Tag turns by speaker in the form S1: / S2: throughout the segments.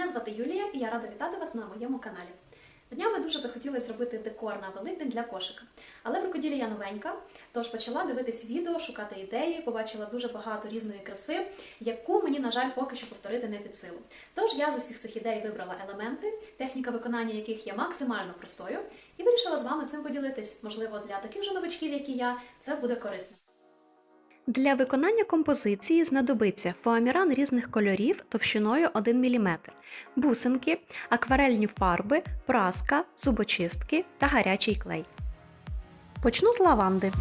S1: Мене звати Юлія і я рада вітати вас на моєму каналі. Днями дуже захотілося зробити декор на Великдень для кошика. Але в рукоділлі я новенька, тож почала дивитись відео, шукати ідеї, побачила дуже багато різної краси, яку мені, на жаль, поки що повторити не під силу. Тож я з усіх цих ідей вибрала елементи, техніка виконання яких є максимально простою, і вирішила з вами цим поділитись. Можливо, для таких же новачків, як і я, це буде корисно.
S2: Для виконання композиції знадобиться фоаміран різних кольорів товщиною 1 мм, бусинки, акварельні фарби, праска, зубочистки та гарячий клей. Почну з лаванди.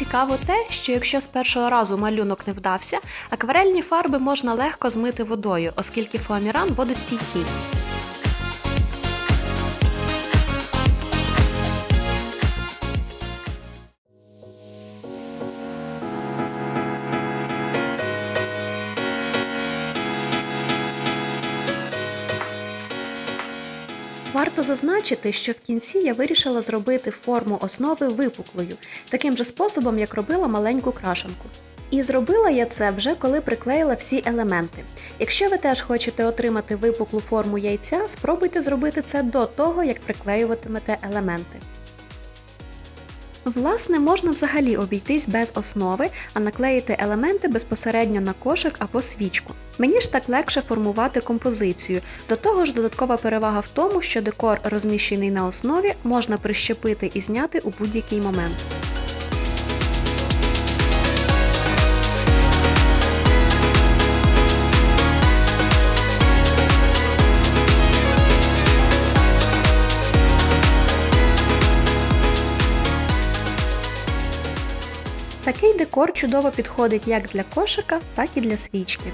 S2: цікаво те, що якщо з першого разу малюнок не вдався, акварельні фарби можна легко змити водою, оскільки фоаміран водостійкий. Варто зазначити, що в кінці я вирішила зробити форму основи випуклою, таким же способом, як робила маленьку крашенку. І зробила я це вже коли приклеїла всі елементи. Якщо ви теж хочете отримати випуклу форму яйця, спробуйте зробити це до того, як приклеюватимете елементи. Власне, можна взагалі обійтись без основи, а наклеїти елементи безпосередньо на кошик або свічку. Мені ж так легше формувати композицію. До того ж, додаткова перевага в тому, що декор, розміщений на основі, можна прищепити і зняти у будь-який момент. Такий декор чудово підходить як для кошика, так і для свічки.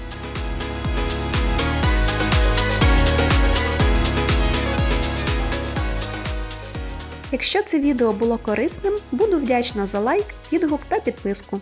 S2: Якщо це відео було корисним, буду вдячна за лайк, відгук та підписку.